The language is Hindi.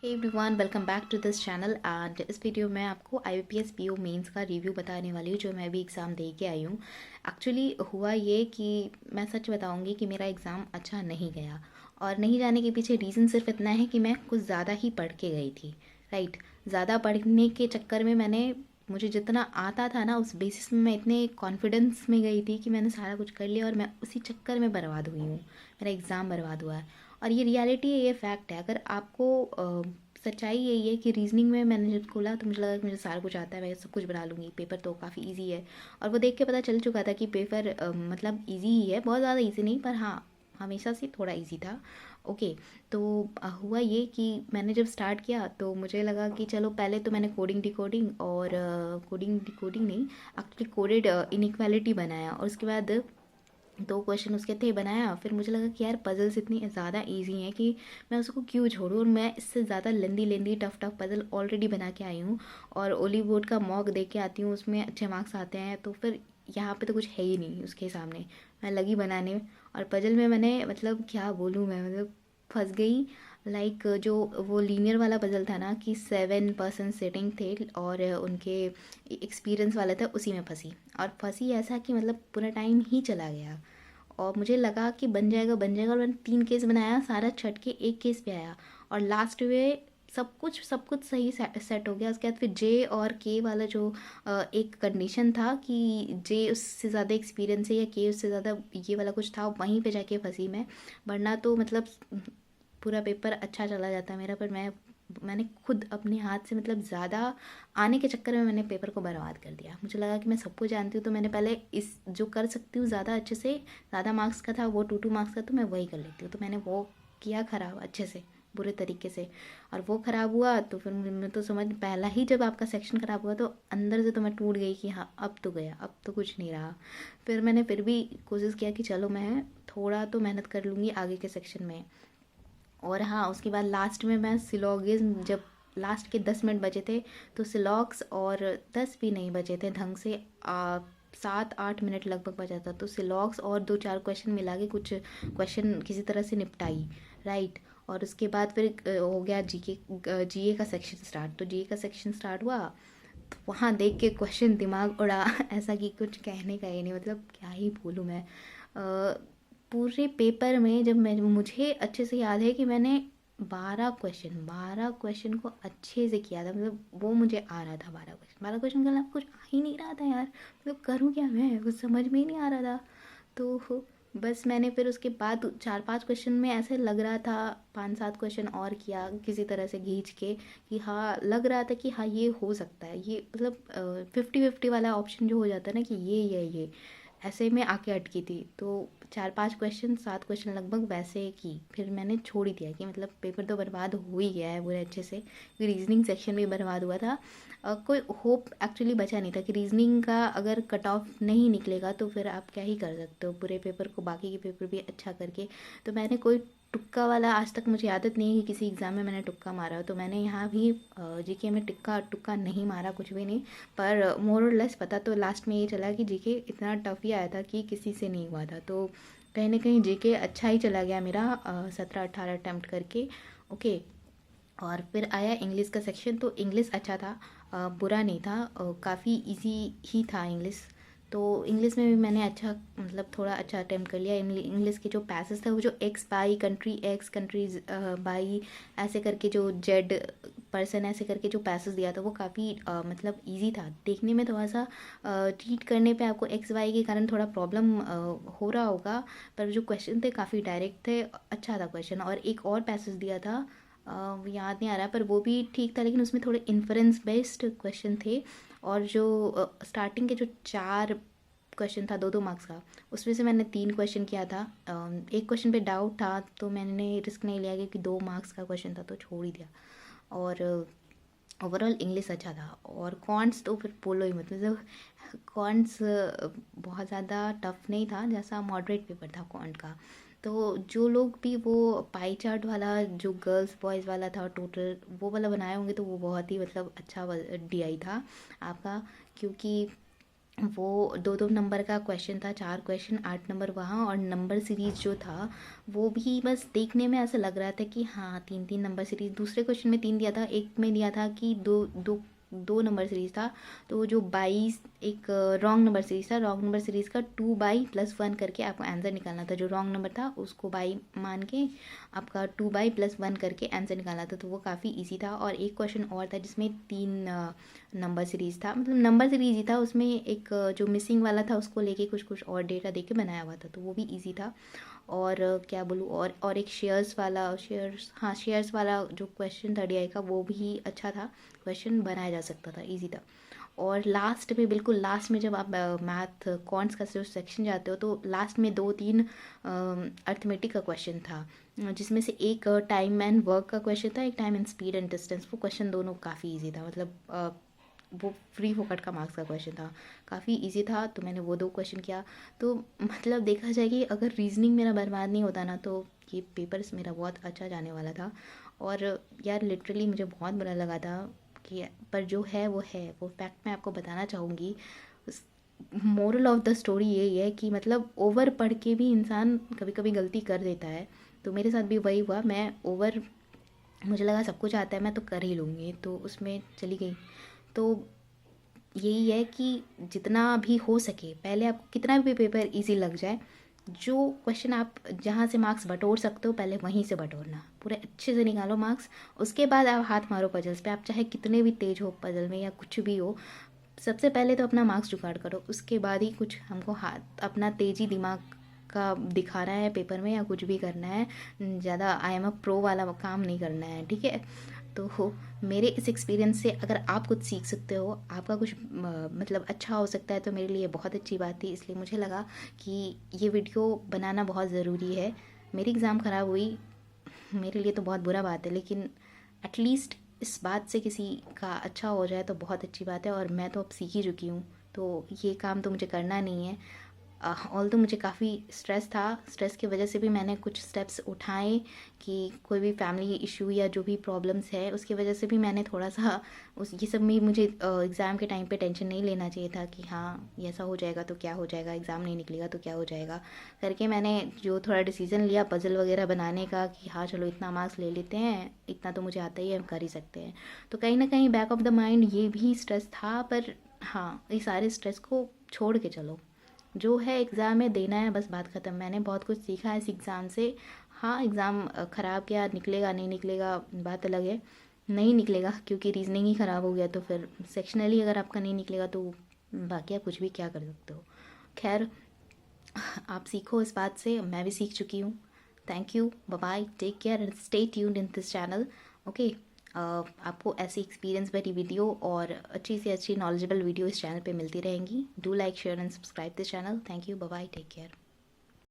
Hey everyone, welcome back to this channel. And इस वीडियो में आपको IBPS PO मेंस का रिव्यू बताने वाली हूँ जो मैं भी एग्ज़ाम दे के आई हूँ। एक्चुअली हुआ ये कि मैं सच बताऊँगी कि मेरा एग्ज़ाम अच्छा नहीं गया, और नहीं जाने के पीछे रीज़न सिर्फ इतना है कि मैं कुछ ज़्यादा ही पढ़ के गई थी। राइट, ज़्यादा पढ़ने के चक्कर में मुझे जितना आता था ना, उस बेसिस में मैं इतने कॉन्फिडेंस में गई थी कि मैंने सारा कुछ कर लिया, और मैं उसी चक्कर में बर्बाद हुई हूँ। मेरा एग्ज़ाम बर्बाद हुआ है, और ये रियलिटी है, ये फैक्ट है। अगर आपको सच्चाई यही है कि रीजनिंग में मैंने जब खोला तो मुझे लगा कि मुझे सारा कुछ आता है, मैं सब कुछ बना लूँगी, पेपर तो काफ़ी इजी है। और वो देख के पता चल चुका था कि पेपर मतलब इजी ही है, बहुत ज़्यादा इजी नहीं, पर हाँ हमेशा से थोड़ा इजी था। ओके, तो हुआ ये कि मैंने जब स्टार्ट किया तो मुझे लगा कि चलो, पहले तो मैंने कोडिंग डिकोडिंग और कोडिंग डिकोडिंग नहीं, एक्चुअली कोडेड इनइक्वालिटी बनाया, और उसके बाद दो क्वेश्चन उसके थे बनाया। फिर मुझे लगा कि यार पजल्स इतनी ज़्यादा इजी हैं कि मैं उसको क्यों छोड़ूं, और मैं इससे ज़्यादा लेंदी लेंदी टफ टफ पजल ऑलरेडी बना के आई हूँ, और ओली बोर्ड का मॉक दे के आती हूँ, उसमें अच्छे मार्क्स आते हैं। तो फिर यहाँ पे तो कुछ है ही नहीं उसके सामने, मैं लगी बनाने। और पजल में मैंने मतलब क्या बोलूँ मैं, मतलब फंस गई। लाइक जो वो लीनियर वाला पजल था ना, कि 7 पर्सन सेटिंग थे और उनके एक्सपीरियंस वाला था, उसी में फंसी। और फंसी ऐसा कि मतलब पूरा टाइम ही चला गया, और मुझे लगा कि बन जाएगा बन जाएगा, और मैंने 3 केस बनाया, सारा छट के एक केस पे आया। और लास्ट में सब कुछ सही सेट हो गया। उसके बाद फिर जे और के वाला जो एक कंडीशन था कि जे उससे ज़्यादा एक्सपीरियंस है या के उससे ज़्यादा, ये वाला कुछ था, वहीं पे जाके फंसी मैं। वरना तो मतलब पूरा पेपर अच्छा चला जाता मेरा, पर मैंने खुद अपने हाथ से मतलब ज़्यादा आने के चक्कर में मैंने पेपर को बर्बाद कर दिया। मुझे लगा कि मैं सब कुछ जानती हूँ, तो मैंने पहले इस जो कर सकती हूँ ज़्यादा अच्छे से, ज़्यादा मार्क्स का था वो 2 2 मार्क्स का, तो मैं वही कर लेती हूँ। तो मैंने वो किया ख़राब अच्छे से, बुरे तरीके से। और वो ख़राब हुआ तो फिर मैं तो समझ, पहला ही जब आपका सेक्शन ख़राब हुआ तो अंदर से तो मैं टूट गई कि हाँ अब तो गया, अब तो कुछ नहीं रहा। फिर मैंने फिर भी कोशिश किया कि चलो मैं थोड़ा तो मेहनत कर लूँगी आगे के सेक्शन में। और हाँ, उसके बाद लास्ट में मैं सिलोगिज्म, जब लास्ट के 10 मिनट बचे थे, तो सिलॉक्स, और 10 भी नहीं बचे थे ढंग से, 7 8 मिनट लगभग बचा था, तो सिलॉक्स और 2 4 क्वेश्चन मिला के कुछ क्वेश्चन किसी तरह से निपटाई। राइट, और उसके बाद फिर हो गया जीए का सेक्शन स्टार्ट। तो जीए का सेक्शन स्टार्ट हुआ, तो वहाँ देख के क्वेश्चन दिमाग उड़ा ऐसा कि कुछ कहने का ही नहीं, मतलब क्या ही बोलूँ मैं। पूरे पेपर में जब मैं मुझे अच्छे से याद है कि मैंने 12 क्वेश्चन को अच्छे से किया था, मतलब वो मुझे आ रहा था। 12 क्वेश्चन के अलावा कुछ आ ही नहीं रहा था यार, मतलब करूँ क्या, मैं कुछ समझ में ही नहीं आ रहा था। तो बस मैंने फिर उसके बाद 4 5 क्वेश्चन में ऐसे लग रहा था, 5 7 क्वेश्चन और किया किसी तरह से खींच के, कि हाँ लग रहा था कि हाँ ये हो सकता है, ये मतलब 50 50 वाला ऑप्शन जो हो जाता है ना, कि ये ऐसे में आके अटकी थी। तो 4 5 क्वेश्चन 7 क्वेश्चन लगभग वैसे की, फिर मैंने छोड़ ही दिया कि मतलब पेपर तो बर्बाद हो ही गया है बुरे अच्छे से। रीजनिंग सेक्शन भी बर्बाद हुआ था। कोई होप एक्चुअली बचा नहीं था कि रीजनिंग का अगर कट ऑफ नहीं निकलेगा तो फिर आप क्या ही कर सकते हो पूरे पेपर को, बाकी के पेपर भी अच्छा करके। तो मैंने कोई तुक्का वाला, आज तक मुझे आदत नहीं है कि किसी एग्ज़ाम में मैंने तुक्का मारा हो, तो मैंने यहाँ भी जीके में टिक्का टुक्का नहीं मारा, कुछ भी नहीं। पर मोर और लेस पता तो लास्ट में ये चला कि जीके इतना टफ ही आया था कि किसी से नहीं हुआ था। तो कहीं ना कहीं जीके अच्छा ही चला गया मेरा, 17 18 अटैम्प्ट करके। ओके, और फिर आया इंग्लिश का सेक्शन। तो इंग्लिश अच्छा था, बुरा नहीं था, काफ़ी इजी ही था इंग्लिश। तो इंग्लिश में भी मैंने अच्छा, मतलब थोड़ा अच्छा अटेम्प्ट कर लिया। इंग्लिश के जो पैसेज थे, वो जो x by country, x countries by, ऐसे करके जो जेड पर्सन, ऐसे करके जो पैसेज दिया था, वो काफ़ी मतलब इजी था देखने में। थोड़ा सा रीड करने पे आपको एक्स वाई के कारण थोड़ा प्रॉब्लम हो रहा होगा, पर जो क्वेश्चन थे काफ़ी डायरेक्ट थे, अच्छा था क्वेश्चन। और एक और पैसेज दिया था, याद नहीं आ रहा, पर वो भी ठीक था, लेकिन उसमें थोड़े इन्फ्रेंस बेस्ड क्वेश्चन थे। और जो स्टार्टिंग के जो 4 क्वेश्चन था 2 2 मार्क्स का, उसमें से मैंने 3 क्वेश्चन किया था। एक क्वेश्चन पे डाउट था, तो मैंने रिस्क नहीं लिया, क्योंकि 2 मार्क्स का क्वेश्चन था, तो छोड़ ही दिया। और ओवरऑल इंग्लिश अच्छा था। और कॉन्ट्स तो फिर बोलो ही मत, मतलब कॉन्ट्स बहुत ज़्यादा टफ नहीं था, जैसा मॉडरेट पेपर था कॉन्ट का। तो जो लोग भी वो पाई चार्ट वाला, जो गर्ल्स बॉयज़ वाला था टोटल, वो वाला बनाए होंगे, तो वो बहुत ही मतलब अच्छा DI था आपका। क्योंकि वो 2-2 नंबर का क्वेश्चन था, 4 क्वेश्चन, 8 नंबर वहाँ, और नंबर सीरीज़ जो था वो भी बस देखने में ऐसा लग रहा था कि हाँ 3-3 नंबर सीरीज़। दूसरे क्वेश्चन में 3 दिया था, एक में दिया था कि 2 नंबर सीरीज़ था। तो जो 22 एक रॉन्ग नंबर सीरीज़ था, रॉन्ग नंबर सीरीज़ का 2 बाई प्लस 1 करके आपको आंसर निकालना था। जो रॉन्ग नंबर था उसको बाई मान के आपका 2 बाई प्लस 1 करके आंसर निकालना था। तो वो काफ़ी ईजी था। और एक क्वेश्चन और था जिसमें 3 नंबर सीरीज़ था, मतलब नंबर सीरीज़ ही था, उसमें एक जो मिसिंग वाला था उसको लेके कुछ कुछ और डेटा दे के बनाया हुआ था, तो वो भी ईजी था। और क्या बोलूँ, और एक शेयर्स वाला, शेयर्स वाला जो क्वेश्चन था डीआई का, वो भी अच्छा था, क्वेश्चन बनाया जा सकता था, ईजी था। और लास्ट में, बिल्कुल लास्ट में, जब आप मैथ कॉन्ट्स का जो सेक्शन जाते हो तो लास्ट में 2-3 अर्थमेटिक का क्वेश्चन था, जिसमें से एक टाइम एंड वर्क का क्वेश्चन था, एक time and speed and distance. वो क्वेश्चन दोनों काफ़ी इजी था, मतलब वो फ्री फोकट का मार्क्स का क्वेश्चन था, काफ़ी इजी था। तो मैंने वो 2 क्वेश्चन किया। तो मतलब देखा जाए कि अगर रीजनिंग मेरा बर्बाद नहीं होता ना, तो ये पेपर्स मेरा बहुत अच्छा जाने वाला था। और यार लिटरली मुझे बहुत बुरा लगा था कि, पर जो है वो फैक्ट मैं आपको बताना चाहूँगी। मोरल ऑफ द स्टोरी यही है कि मतलब ओवर पढ़ के भी इंसान कभी कभी गलती कर देता है। तो मेरे साथ भी वही हुआ, मैं ओवर, मुझे लगा सब कुछ आता है मैं तो कर ही लूँगी, तो उसमें चली गई। तो यही है कि जितना भी हो सके, पहले आपको कितना भी पेपर इजी लग जाए, जो क्वेश्चन आप जहाँ से मार्क्स बटोर सकते हो पहले वहीं से बटोरना, पूरे अच्छे से निकालो मार्क्स। उसके बाद आप हाथ मारो पजल्स पे, आप चाहे कितने भी तेज हो पजल में या कुछ भी हो। सबसे पहले तो अपना मार्क्स जुगाड़ करो, उसके बाद ही कुछ हमको हाथ अपना तेज़ी दिमाग का दिखाना है पेपर में या कुछ भी करना है। ज़्यादा आई एम अ प्रो वाला काम नहीं करना है, ठीक है। तो हो, मेरे इस एक्सपीरियंस से अगर आप कुछ सीख सकते हो, आपका कुछ मतलब अच्छा हो सकता है, तो मेरे लिए बहुत अच्छी बात थी। इसलिए मुझे लगा कि ये वीडियो बनाना बहुत ज़रूरी है। मेरी एग्ज़ाम ख़राब हुई, मेरे लिए तो बहुत बुरा बात है, लेकिन एटलीस्ट इस बात से किसी का अच्छा हो जाए तो बहुत अच्छी बात है। और मैं तो अब सीख ही चुकी हूँ, तो ये काम तो मुझे करना नहीं है। ऑल तो मुझे काफ़ी स्ट्रेस था, स्ट्रेस की वजह से भी मैंने कुछ स्टेप्स उठाए कि कोई भी फैमिली इशू या जो भी प्रॉब्लम्स है उसकी वजह से भी मैंने थोड़ा सा उस ये सब में मुझे एग्ज़ाम के टाइम पे टेंशन नहीं लेना चाहिए था कि हाँ ये ऐसा हो जाएगा तो क्या हो जाएगा, एग्ज़ाम नहीं निकलेगा तो क्या हो जाएगा करके मैंने जो थोड़ा डिसीज़न लिया पज़ल वगैरह बनाने का कि हाँ चलो इतना मार्क्स ले लेते हैं, इतना तो मुझे आता ही है, हम कर ही सकते हैं। तो कहीं ना कहीं बैक ऑफ द माइंड ये भी स्ट्रेस था, पर हाँ इस सारे स्ट्रेस को छोड़ के चलो, जो है एग्ज़ाम में देना है, बस बात ख़त्म। मैंने बहुत कुछ सीखा है इस एग्ज़ाम से। हाँ एग्ज़ाम ख़राब गया, निकलेगा नहीं निकलेगा बात अलग है। नहीं निकलेगा क्योंकि रीजनिंग ही ख़राब हो गया, तो फिर सेक्शनली अगर आपका नहीं निकलेगा तो बाकी आप कुछ भी क्या कर सकते हो। खैर, आप सीखो इस बात से, मैं भी सीख चुकी हूँ। Thank you, bye bye, take care and stay tuned in this channel. Okay, आपको ऐसी एक्सपीरियंस भरी वीडियो और अच्छी से अच्छी नॉलेजेबल वीडियो इस चैनल पे मिलती रहेंगी। Do like share and subscribe this channel. Thank you, bye bye, take care.